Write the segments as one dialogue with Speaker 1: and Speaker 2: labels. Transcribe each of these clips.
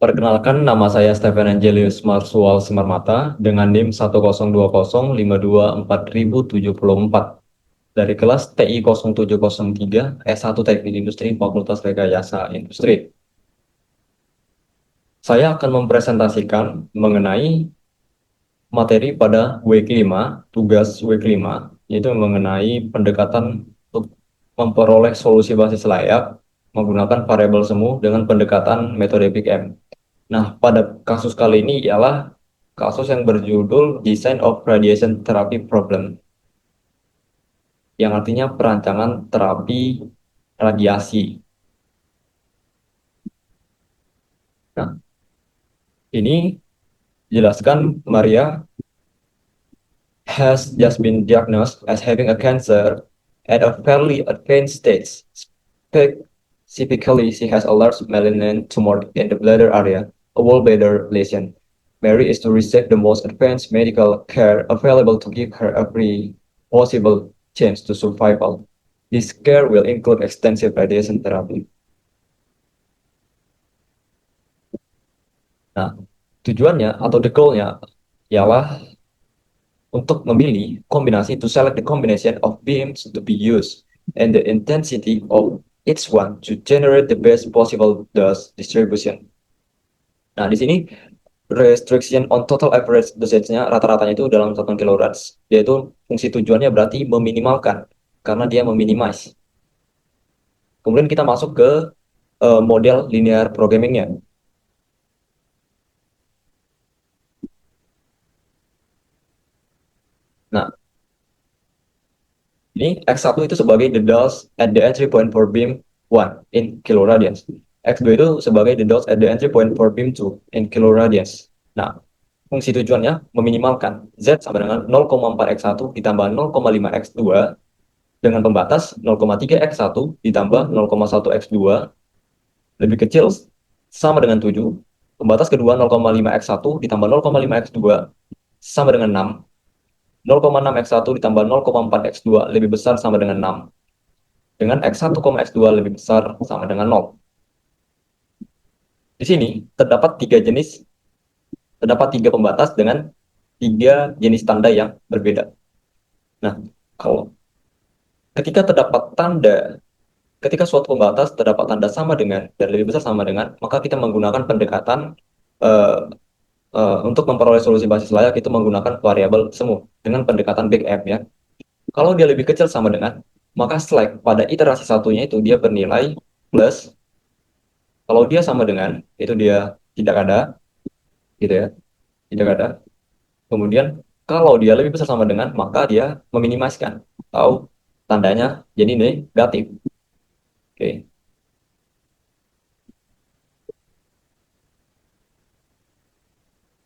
Speaker 1: Perkenalkan, nama saya Stephen Angelius Marsual Simarmata dengan NIM 10205247074 dari kelas TI 0703 S1 Teknik Industri Fakultas Rekayasa Industri. Saya akan mempresentasikan mengenai materi pada W5, tugas W5, yaitu mengenai pendekatan untuk memperoleh solusi basis layak menggunakan variabel semu dengan pendekatan metode Big M. Nah, pada kasus kali ini ialah kasus yang berjudul Design of Radiation Therapy Problem, yang artinya perancangan terapi radiasi. Nah, ini jelaskan Maria has just been diagnosed as having a cancer at a fairly advanced stage. Specifically, she has a large malignant tumor in the bladder area, a gallbladder lesion. Mary is to receive the most advanced medical care available to give her every possible chance to survival. This care will include extensive radiation therapy. Nah, tujuannya atau the goal-nya ialah untuk memilih kombinasi to select the combination of beams to be used and the intensity of each one to generate the best possible dose distribution. Nah, di sini restriction on total average dosage-nya rata-ratanya itu dalam 1 kilorad, yaitu fungsi tujuannya berarti meminimalkan karena dia meminimize. Kemudian kita masuk ke model linear programming-nya. Nah, ini X1 itu sebagai the dose at the entry point for beam 1 in kiloradians. X2 itu sebagai the dose at the entry point for beam 2 in kiloradians. Nah, fungsi tujuannya meminimalkan Z sama dengan 0,4 X1 ditambah 0,5 X2 dengan pembatas 0,3 X1 ditambah 0,1 X2 lebih kecil sama dengan 7. Pembatas kedua 0,5 X1 ditambah 0,5 X2 sama dengan 6. 0,6 X1 ditambah 0,4 X2 lebih besar sama dengan 6. Dengan X1, X2 lebih besar sama dengan 0. Di sini terdapat tiga pembatas dengan tiga jenis tanda yang berbeda. Nah, kalau ketika terdapat tanda, ketika suatu pembatas terdapat tanda sama dengan dan lebih besar sama dengan, maka kita menggunakan pendekatan uh, untuk memperoleh solusi basis layak itu menggunakan variabel semu dengan pendekatan Big M ya. Kalau dia lebih kecil sama dengan, maka slack pada iterasi satunya itu dia bernilai plus. Kalau dia sama dengan, itu dia tidak ada, gitu ya, tidak ada. Kemudian kalau dia lebih besar sama dengan, maka dia meminimaskan atau tandanya jadi negatif. Oke.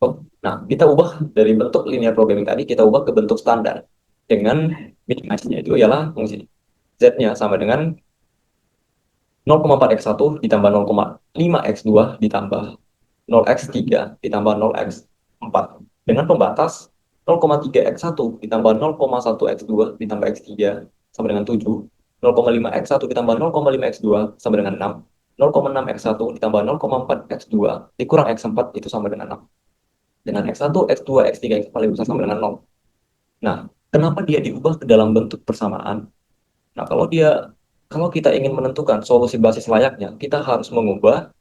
Speaker 1: Oh, nah, kita ubah dari bentuk linear programming tadi, kita ubah ke bentuk standar dengan minimasinya itu ialah fungsi z-nya sama dengan 0,4 X1 ditambah 0,5 X2 ditambah 0x3 ditambah 0x4 dengan pembatas 0,3 X1 ditambah 0,1 X2 ditambah X3 sama dengan 7, 0,5 X1 ditambah 0,5 X2 sama dengan 6, 0,6 X1 ditambah 0,4 X2 dikurang X4 itu sama dengan 6. Dengan X1, X2, X3, X4 lebih besar sama dengan 0. Nah, kenapa dia diubah ke dalam bentuk persamaan? Nah, kalau kita ingin menentukan solusi basis layaknya, kita harus mengubah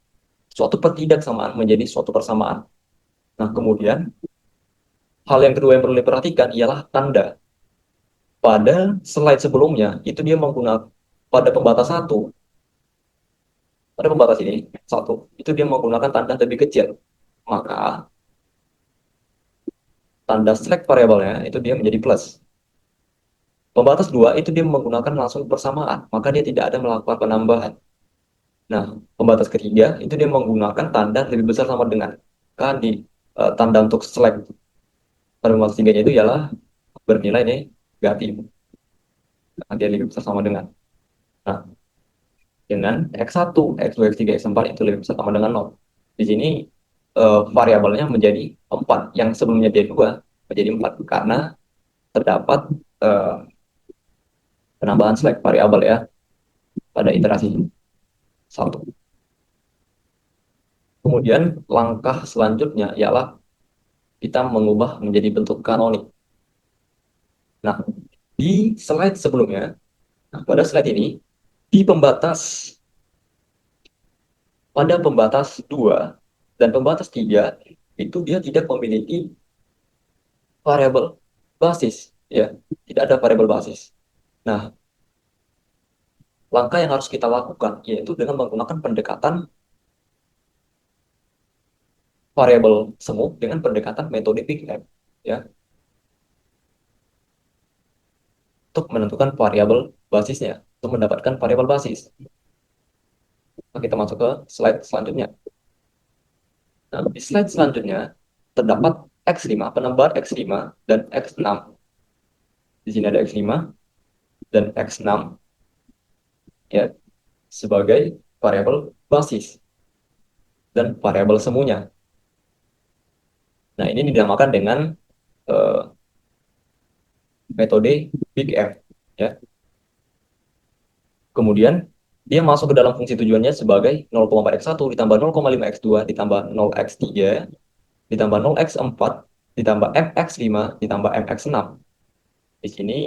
Speaker 1: suatu ketidaksamaan menjadi suatu persamaan. Nah, kemudian hal yang kedua yang perlu diperhatikan ialah tanda. Pada slide sebelumnya, itu dia menggunakan pada pembatas satu, pada pembatas ini, satu, itu dia menggunakan tanda lebih kecil. Maka tanda slack variabelnya itu dia menjadi plus. Pembatas dua itu dia menggunakan langsung persamaan, maka dia tidak ada melakukan penambahan. Nah, pembatas ketiga itu dia menggunakan tanda lebih besar sama dengan. Kan di tanda untuk slack pada pembatas tiganya itu ialah bernilai negatif. Nah, dia lebih besar sama dengan. Nah, dengan X1, X2, X3, X4 itu lebih besar sama dengan 0. Di sini variabelnya menjadi 4, yang sebelumnya dia 2 menjadi 4 karena terdapat eh, penambahan slack variabel ya pada iterasi 1. Kemudian langkah selanjutnya ialah kita mengubah menjadi bentuk kanonik. Nah, di slide sebelumnya, nah, pada slide ini, di pembatas, pada pembatas 2 dan pembatas 3, itu dia tidak memiliki variabel basis, ya, tidak ada variabel basis. Nah, langkah yang harus kita lakukan yaitu dengan menggunakan pendekatan variabel semu dengan pendekatan metode Big M, ya, untuk menentukan variabel basisnya, untuk mendapatkan variabel basis. Nah, kita masuk ke slide selanjutnya. Nah, di slide selanjutnya terdapat X5, penambahan X5 dan X6. Di sini ada X5 dan X6, ya, sebagai variabel basis dan variabel semuanya. Nah, ini dinamakan dengan eh, metode Big M, ya. Kemudian dia masuk ke dalam fungsi tujuannya sebagai 0,4x1 ditambah 0,5x2 ditambah 0x3 ditambah 0x4 ditambah mx5 ditambah mx6. Di sini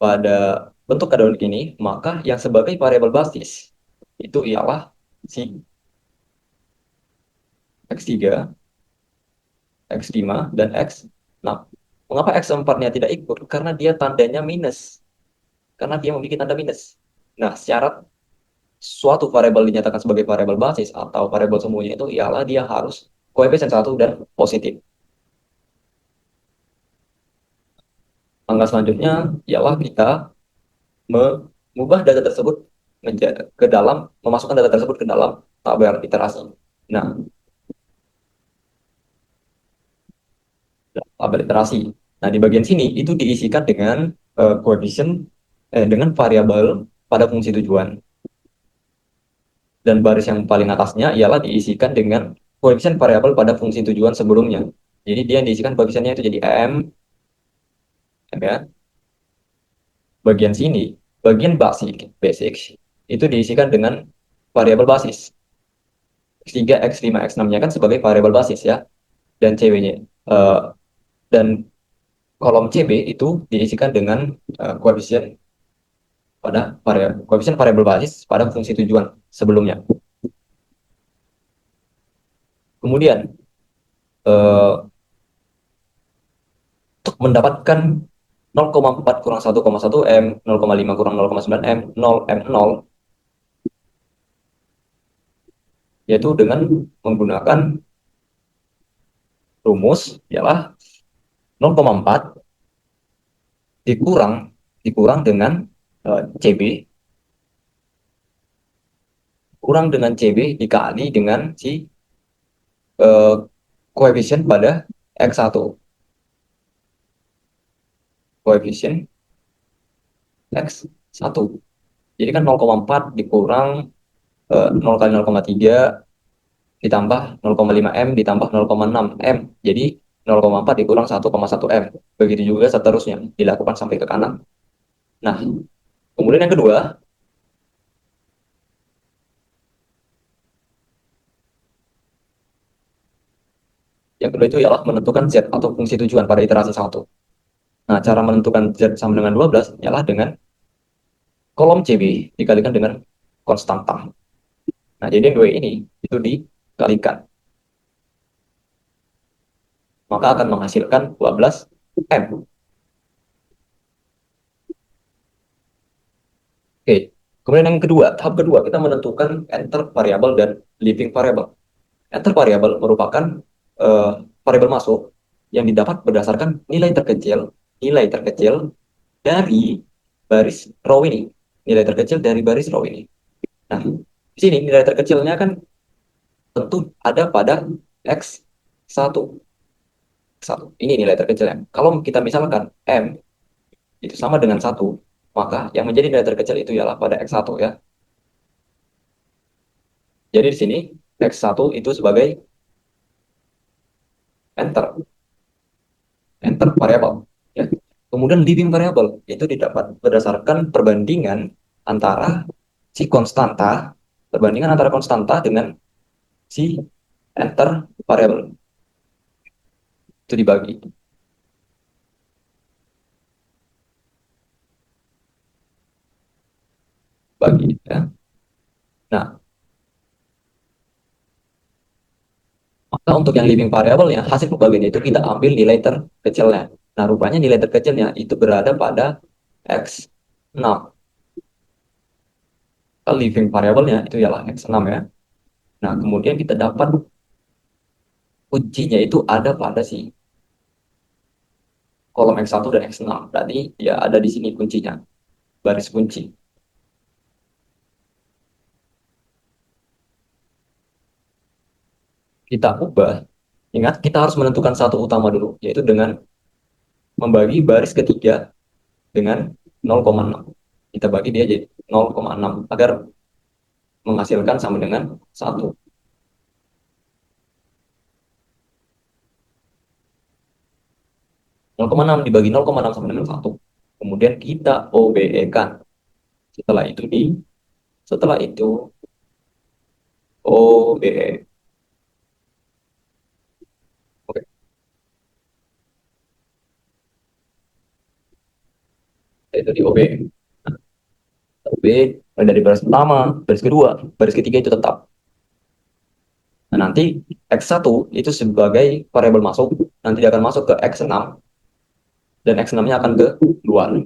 Speaker 1: pada bentuk kanonik ini, maka yang sebagai variabel basis itu ialah si x3, x5, dan x6. Mengapa x4-nya tidak ikut? Karena dia tandanya minus. Karena dia memiliki tanda minus. Nah, syarat suatu variabel dinyatakan sebagai variabel basis atau variabel semuanya itu ialah dia harus koefisien 1 dan positif. Langkah selanjutnya ialah kita mengubah data tersebut ke dalam, memasukkan data tersebut ke dalam tabel iterasi. Nah, tabel iterasi. Nah, di bagian sini itu diisikan dengan koefisien dengan variabel pada fungsi tujuan. Dan baris yang paling atasnya ialah diisikan dengan koefisien variabel pada fungsi tujuan sebelumnya. Jadi dia yang diisikan koefisiennya itu jadi M, ya. Bagian sini, bagian basic itu diisikan dengan variabel basis. X3, X5, X6-nya kan sebagai variabel basis, ya. Dan CW-nya. Dan kolom CB itu diisikan dengan koefisien pada koefisien variabel basis pada fungsi tujuan sebelumnya. Kemudian untuk mendapatkan 0,4 kurang 1,1 M, 0,5 kurang 0,9 M, 0 M0, yaitu dengan menggunakan rumus ialah 0,4 dikurang dikurang dengan CB kurang dengan CB dikali dengan si eh, koefisien pada X1, koefisien X1. Jadi kan 0,4 dikurang 0 kali 0,3 ditambah 0,5 M ditambah 0,6 M. Jadi 0,4 dikurang 1,1 M. Begitu juga seterusnya dilakukan sampai ke kanan. Nah, kemudian yang kedua itu ialah menentukan Z atau fungsi tujuan pada iterasi 1. Nah, cara menentukan Z sama dengan 12 ialah dengan kolom CB dikalikan dengan konstanta. Nah, jadi yang dua ini itu dikalikan, maka akan menghasilkan 12 M. Oke. Kemudian yang kedua, tahap kedua kita menentukan enter variabel dan leaving variabel. Enter variabel merupakan uh, variabel masuk yang didapat berdasarkan nilai terkecil dari baris row ini. Nilai terkecil dari baris row ini. Nah, di sini nilai terkecilnya kan tentu ada pada X1. Satu. Ini nilai terkecilnya. Kalau kita misalkan M itu sama dengan 1, maka yang menjadi nilai terkecil itu ialah pada X1, ya. Jadi di sini X1 itu sebagai enter, enter variabel, ya. Kemudian leaving variable itu didapat berdasarkan perbandingan antara si konstanta, perbandingan antara konstanta dengan si enter variable itu dibagi bagi ya. Nah, maka untuk yang living variable ya hasil pembagian itu kita ambil nilai terkecilnya. Nah, rupanya nilai terkecilnya itu berada pada X6. Living variable-nya itu ialah X6 ya. Nah, kemudian kita dapat kuncinya itu ada pada si kolom X1 dan X6. Berarti ya ada di sini kuncinya, baris kunci. Kita ubah, ingat kita harus menentukan satu utama dulu, yaitu dengan membagi baris ketiga dengan 0,6. Kita bagi dia jadi 0,6 agar menghasilkan sama dengan 1. 0,6 dibagi 0,6 sama dengan 1. Kemudian kita OBE-kan. Setelah itu setelah itu OBE. Oke, itu di OBE. OBE dari baris pertama, baris kedua, baris ketiga itu tetap. Nah, nanti X1 itu sebagai variabel masuk, nanti dia akan masuk ke X6 dan X6-nya akan ke luar.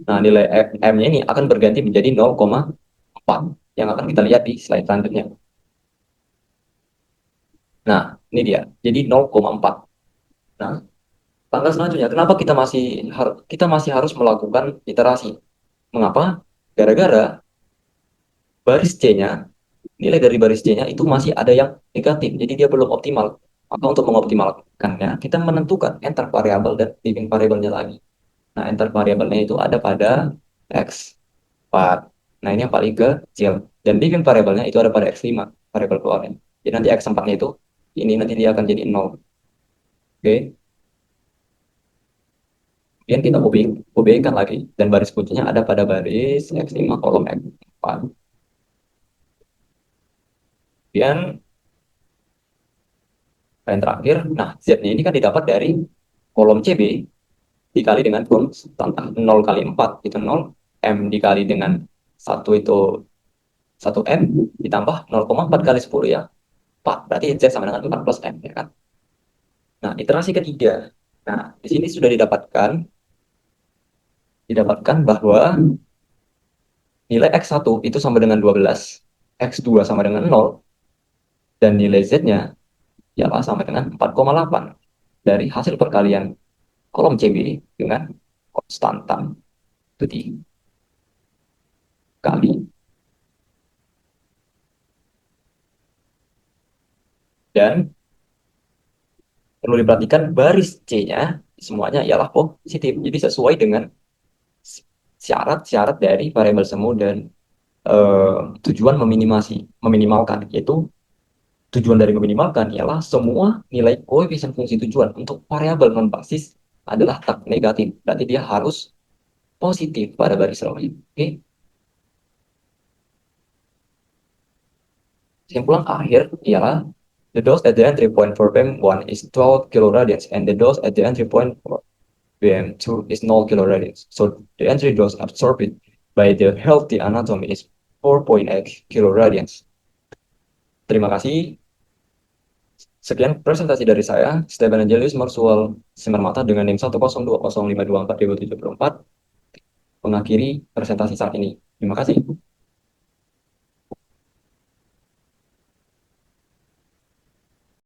Speaker 1: Nah, nilai M-nya ini akan berganti menjadi 0,4 yang akan kita lihat di slide selanjutnya. Nah, ini dia. Jadi 0,4. Nah, tanggal selanjutnya, kenapa kita masih harus melakukan iterasi? Mengapa? Gara-gara baris C-nya, nilai dari baris C-nya itu masih ada yang negatif, jadi dia belum optimal. Maka untuk mengoptimalkannya, kita menentukan enter variabel dan living variabelnya lagi. Nah, enter variabelnya itu ada pada X4. Nah, ini yang paling kecil. Dan living variabelnya itu ada pada X5, variabel keluarnya. Jadi nanti X4-nya itu, ini nanti dia akan jadi 0. Oke, kemudian kita UB-kan lagi. Dan baris kuncinya ada pada baris X5 kolom X4. Kemudian yang terakhir, nah Z-nya ini kan didapat dari kolom CB dikali dengan konstanta 0 kali 4 itu 0, M dikali dengan 1 itu 1M ditambah 0,4 kali 10 ya 4. Berarti Z sama dengan 4 plus M ya kan. Nah, iterasi ketiga. Nah, di sini sudah didapatkan bahwa nilai X1 itu sama dengan 12, X2 sama dengan 0, dan nilai Z-nya ialah sama dengan 4,8 dari hasil perkalian kolom CB dengan konstanta itu dikali. Dan perlu diperhatikan baris C-nya semuanya ialah positif. Jadi sesuai dengan syarat-syarat dari variabel semu dan tujuan meminimalkan, yaitu tujuan dari meminimalkan ialah semua nilai koefisien fungsi tujuan untuk variabel non basis adalah tak negatif. Berarti dia harus positif pada baris row-nya. Oke. Kesimpulan akhir ialah the dose at the entry point for BEM1 is 12 kiloradians and the dose at the entry point for BM2 is 0 kiloradians. So the entry dose absorbed by the healthy anatomy is 4.8 kiloradians. Terima kasih. Sekian presentasi dari saya, Stephen Angelius Marsual Simarmata dengan NIM 1020524 2074 mengakhiri presentasi saat ini. Terima kasih.